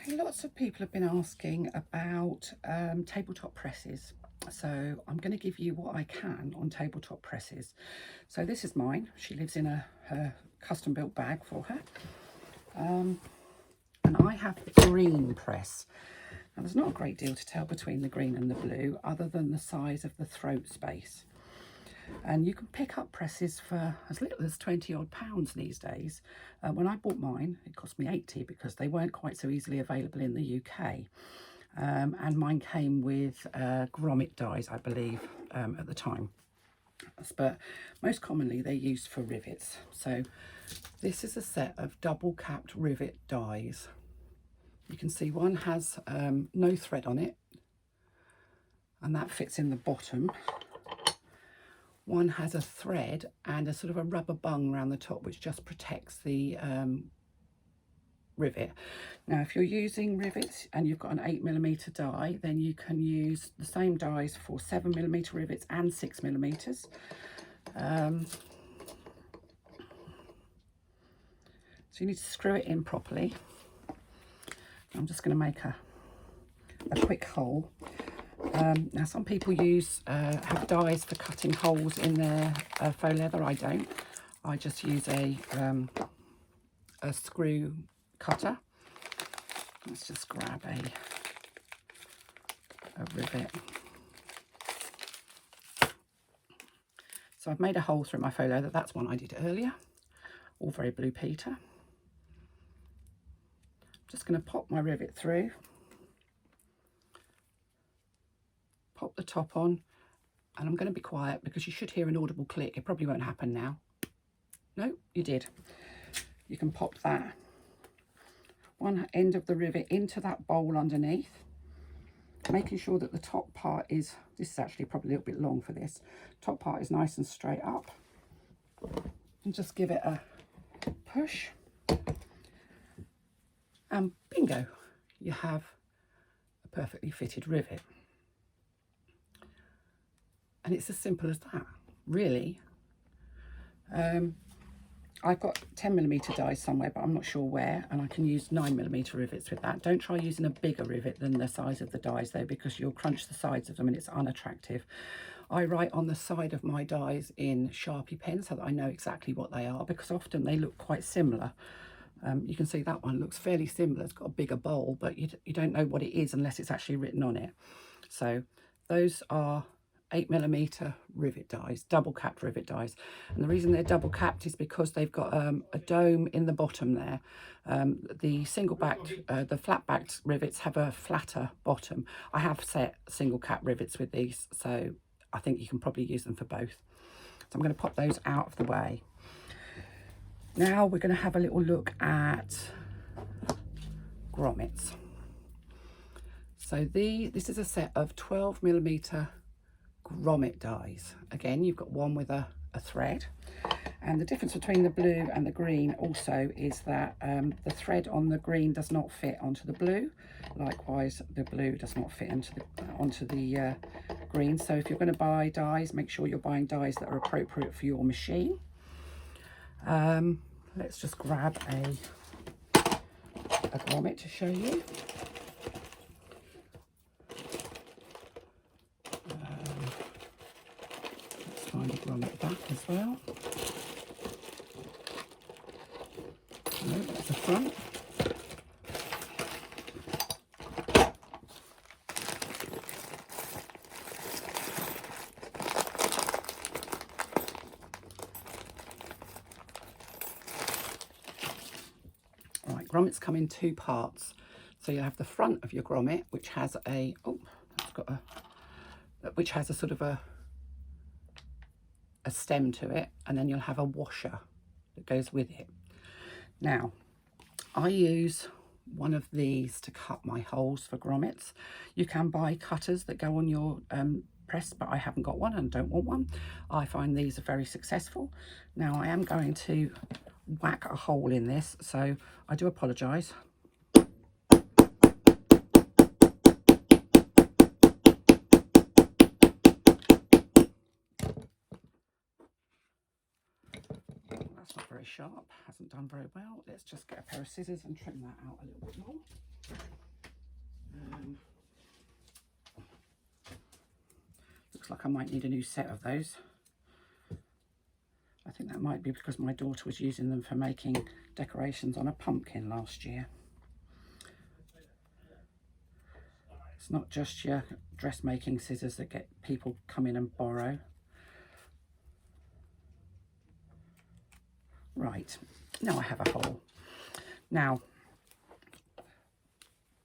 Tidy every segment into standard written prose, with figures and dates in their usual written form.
Lots of people have been asking about tabletop presses. So I'm going to give you what I can on tabletop presses. So this is mine. She lives in her custom built bag for her. And I have the green press. Now there's not a great deal to tell between the green and the blue other than the size of the throat space. And you can pick up presses for as little as 20 odd pounds these days. When I bought mine, it cost me 80 because they weren't quite so easily available in the UK. And mine came with grommet dies, I believe, at the time. But most commonly they're used for rivets. So this is a set of double capped rivet dies. You can see one has no thread on it, and that fits in the bottom. One has a thread and a sort of a rubber bung around the top, which just protects the rivet. Now, if you're using rivets and you've got an 8mm die, then you can use the same dies for 7mm rivets and 6mm. So you need to screw it in properly. I'm just going to make a quick hole. Now some people have dies for cutting holes in their faux leather. I don't. I just use a screw cutter. Let's just grab a rivet. So I've made a hole through my faux leather. That's one I did earlier. All very Blue Peter. Just going to pop my rivet through. Pop the top on, and I'm going to be quiet because you should hear an audible click. It probably won't happen now. No, you did. You can pop that one end of the rivet into that bowl underneath, making sure that the top part is, this is actually probably a little bit long for this, top part is nice and straight up, and just give it a push, and bingo, you have a perfectly fitted rivet. And it's as simple as that, really. I've got 10mm dies somewhere, but I'm not sure where, and I can use 9mm rivets with that. Don't try using a bigger rivet than the size of the dies though, because you'll crunch the sides of them and it's unattractive. I write on the side of my dies in Sharpie pen so that I know exactly what they are, because often they look quite similar. You can see that one looks fairly similar. It's got a bigger bowl, but you don't know what it is unless it's actually written on it. So those are 8mm rivet dies, double capped rivet dies, and the reason they're double capped is because they've got a dome in the bottom there. The single backed, the flat backed rivets have a flatter bottom. I have set single cap rivets with these, so I think you can probably use them for both. So I'm going to pop those out of the way. Now we're going to have a little look at grommets. So this is a set of 12mm grommet dies. Again, you've got one with a thread, and the difference between the blue and the green also is that the thread on the green does not fit onto the blue. Likewise, the blue does not fit onto the green. So if you're going to buy dies, make sure you're buying dies that are appropriate for your machine. Let's just grab a grommet to show you. Find a grommet back as well. No, that's the front. Right, grommets come in two parts. So you have the front of your grommet, which has which has a sort of a stem to it, and then you'll have a washer that goes with it. Now, I use one of these to cut my holes for grommets. You can buy cutters that go on your press, but I haven't got one and don't want one. I find these are very successful. Now I am going to whack a hole in this, so I do apologise. sharp, hasn't done very well. Let's just get a pair of scissors and trim that out a little bit more. Looks like I might need a new set of those. I think that might be because my daughter was using them for making decorations on a pumpkin last year. It's not just your dressmaking scissors that get people come in and borrow. Right, now I have a hole. Now,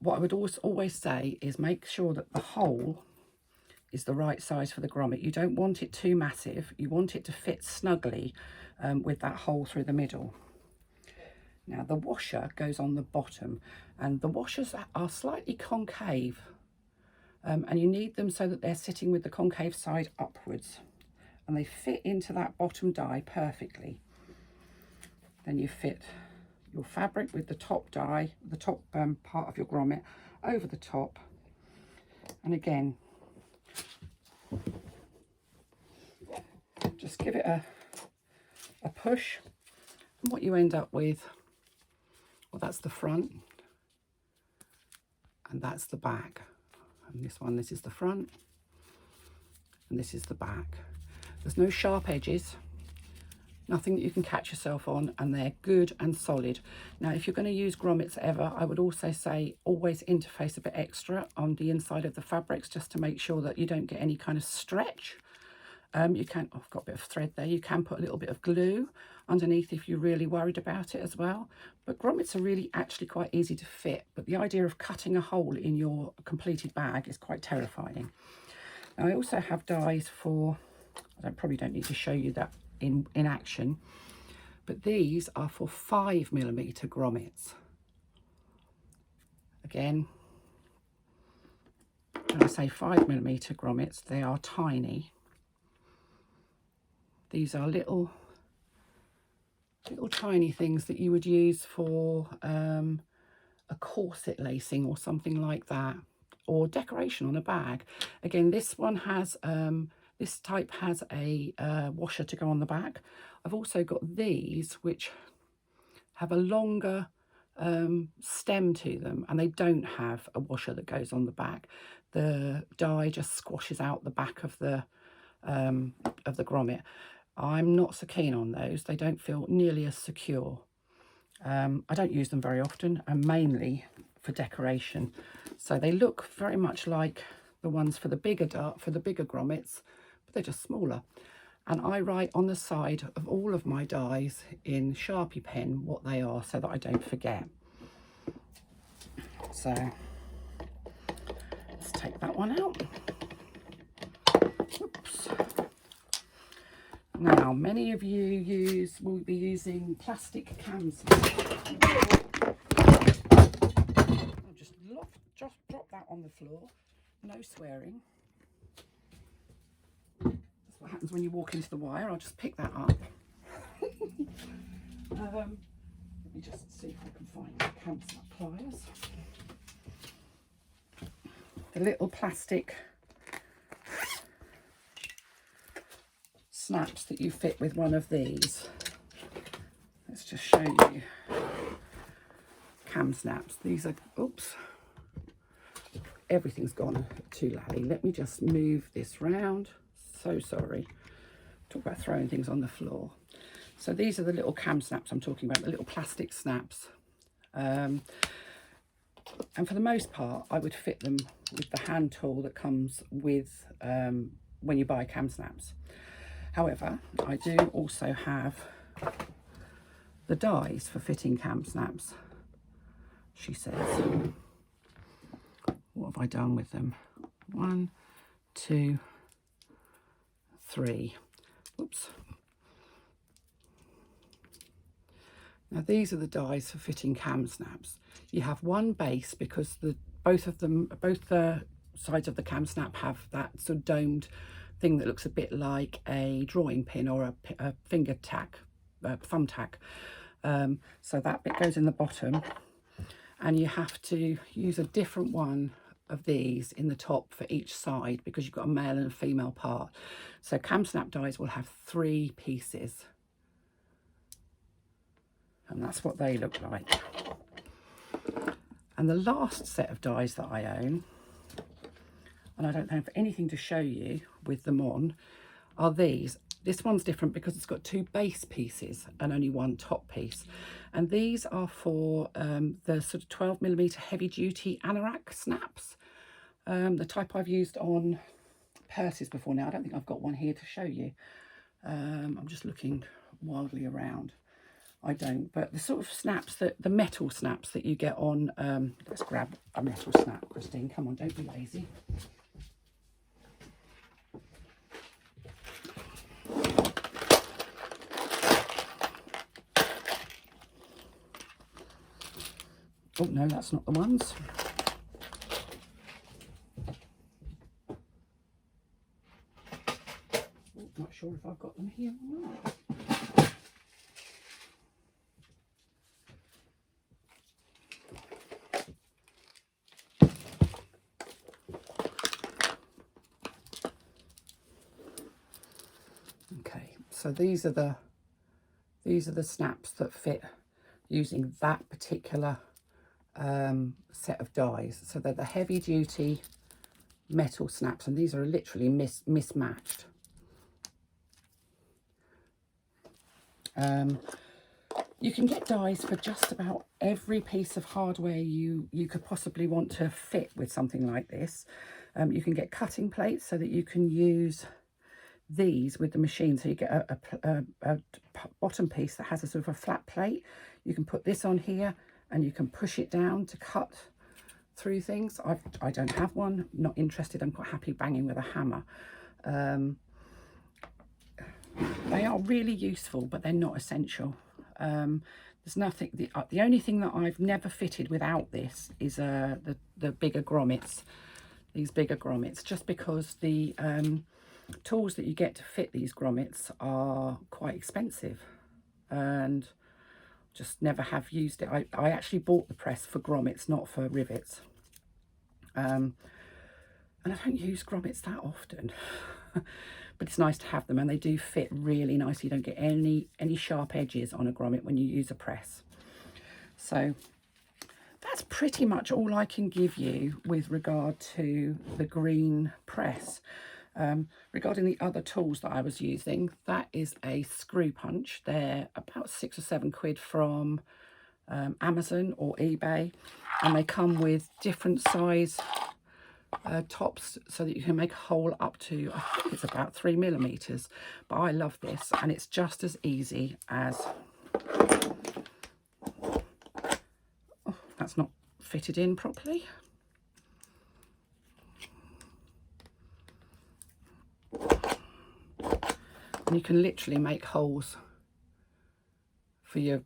what I would always say is make sure that the hole is the right size for the grommet. You don't want it too massive. You want it to fit snugly with that hole through the middle. Now the washer goes on the bottom, and the washers are slightly concave, and you need them so that they're sitting with the concave side upwards, and they fit into that bottom die perfectly. Then you fit your fabric with the top die, the top part of your grommet over the top, and again just give it a push, and what you end up with, well, that's the front and that's the back, and this is the front and this is the back. There's no sharp edges, nothing that you can catch yourself on, and they're good and solid. Now if you're going to use grommets ever, I would also say always interface a bit extra on the inside of the fabrics, just to make sure that you don't get any kind of stretch. You can, I've got a bit of thread there, you can put a little bit of glue underneath if you're really worried about it as well. But grommets are really actually quite easy to fit, but the idea of cutting a hole in your completed bag is quite terrifying. Now I also have dies for, probably don't need to show you that in action, but these are for 5mm grommets. Again, when I say 5mm grommets, they are tiny. These are little tiny things that you would use for a corset lacing or something like that, or decoration on a bag. Again, this one has this type has a washer to go on the back. I've also got these which have a longer stem to them, and they don't have a washer that goes on the back. The die just squashes out the back of the grommet. I'm not so keen on those. They don't feel nearly as secure. I don't use them very often, and mainly for decoration. So they look very much like the ones for the bigger grommets, but they're just smaller. And I write on the side of all of my dies in Sharpie pen what they are, so that I don't forget. So let's take that one out. Oops. Now, many of you will be using plastic cams. I'll just drop that on the floor. No swearing. That's what happens when you walk into the wire. I'll just pick that up. Let me just see if I can find the cam snap pliers. The little plastic snaps that you fit with one of these. Let's just show you cam snaps. These are, oops, everything's gone too lally. Let me just move this round. So sorry. Talk about throwing things on the floor. So these are the little cam snaps I'm talking about, the little plastic snaps. And for the most part, I would fit them with the hand tool that comes with when you buy cam snaps. However, I do also have the dies for fitting cam snaps, she says. What have I done with them? 1, 2, 3. Oops. Now these are the dies for fitting cam snaps. You have one base because both the sides of the cam snap have that sort of domed thing that looks a bit like a drawing pin or a finger tack, thumb tack. So that bit goes in the bottom, and you have to use a different one of these in the top for each side because you've got a male and a female part. So cam snap dies will have 3 pieces. And that's what they look like. And the last set of dies that I own, and I don't have anything to show you with them on, are these. This one's different because it's got 2 base pieces and only 1 top piece. And these are for the sort of 12mm heavy duty anorak snaps. The type I've used on purses before now. I don't think I've got one here to show you. I'm just looking wildly around. I don't, but the sort of snaps, that the metal snaps that you get on, let's grab a metal snap, Christine, come on, don't be lazy. Oh no, that's not the ones. Oh, not sure if I've got them here or not. Okay, so these are the snaps that fit using that particular set of dies. So they're the heavy duty metal snaps, and these are literally mismatched. You can get dies for just about every piece of hardware you could possibly want to fit with something like this. You can get cutting plates so that you can use these with the machine. So you get a bottom piece that has a sort of a flat plate. You can put this on here and you can push it down to cut through things. I don't have one, not interested. I'm quite happy banging with a hammer. They are really useful, but they're not essential. There's nothing, the only thing that I've never fitted without this is the bigger grommets, these bigger grommets, just because the tools that you get to fit these grommets are quite expensive, and just never have used it. I actually bought the press for grommets, not for rivets. And I don't use grommets that often. But it's nice to have them, and they do fit really nicely. You don't get any sharp edges on a grommet when you use a press. So that's pretty much all I can give you with regard to the green press. Regarding the other tools that I was using, that is a screw punch. They're about 6 or 7 quid from Amazon or eBay, and they come with different size tops so that you can make a hole up to, I think it's about 3mm. But I love this, and it's just as easy as, oh, that's not fitted in properly. And you can literally make holes for your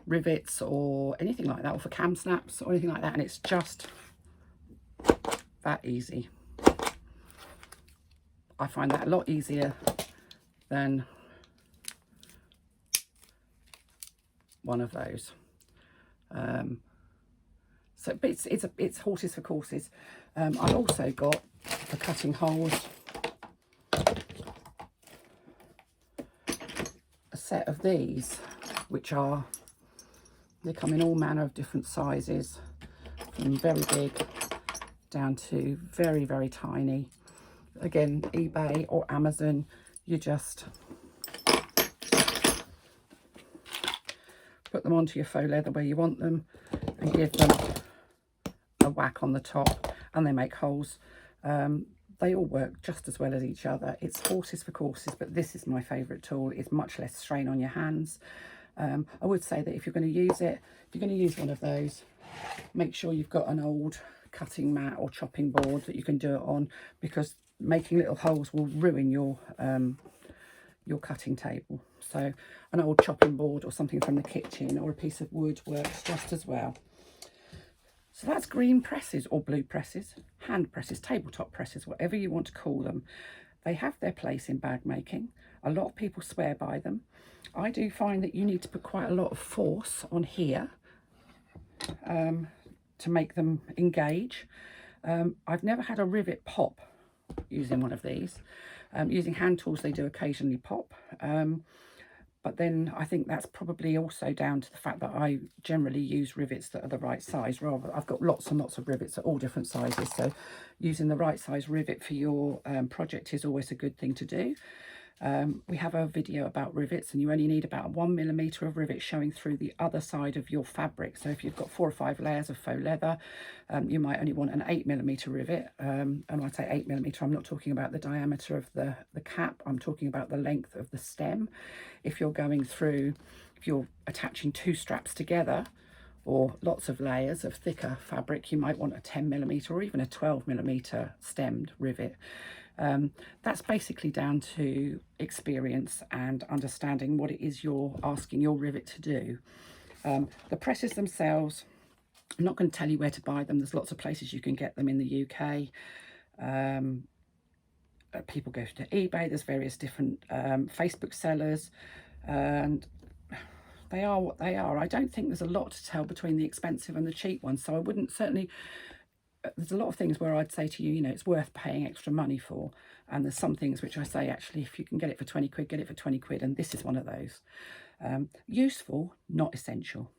rivets or anything like that, or for cam snaps or anything like that, and it's just that easy. I find that a lot easier than one of those. So but it's horses for courses. I also got, for cutting holes, a set of these, which are, they come in all manner of different sizes, from very big down to very, very tiny. Again, eBay or Amazon, you just put them onto your faux leather where you want them and give them a whack on the top, and they make holes. They all work just as well as each other. It's horses for courses, but this is my favourite tool. It's much less strain on your hands. I would say that if you're going to use it, if you're going to use one of those, make sure you've got an old cutting mat or chopping board that you can do it on, because making little holes will ruin your cutting table. So an old chopping board or something from the kitchen or a piece of wood works just as well. So that's green presses or blue presses, hand presses, tabletop presses, whatever you want to call them. They have their place in bag making. A lot of people swear by them. I do find that you need to put quite a lot of force on here to make them engage. I've never had a rivet pop using one of these. Using hand tools, they do occasionally pop. But then I think that's probably also down to the fact that I generally use rivets that are the right size. Rather, I've got lots and lots of rivets at all different sizes, so using the right size rivet for your project is always a good thing to do. We have a video about rivets, and you only need about 1mm of rivet showing through the other side of your fabric. So if you've got 4 or 5 layers of faux leather, you might only want an 8mm rivet. And when I say 8mm, I'm not talking about the diameter of the cap, I'm talking about the length of the stem. If you're going through, if you're attaching 2 straps together, or lots of layers of thicker fabric, you might want a 10mm or even a 12mm stemmed rivet. That's basically down to experience and understanding what it is you're asking your rivet to do. The presses themselves, I'm not going to tell you where to buy them. There's lots of places you can get them in the UK. People go to eBay. There's various different Facebook sellers, and they are what they are. I don't think there's a lot to tell between the expensive and the cheap ones, so I wouldn't certainly. There's a lot of things where I'd say to you, you know, it's worth paying extra money for. And there's some things which I say, actually, if you can get it for 20 quid, get it for 20 quid. And this is one of those. Useful, not essential.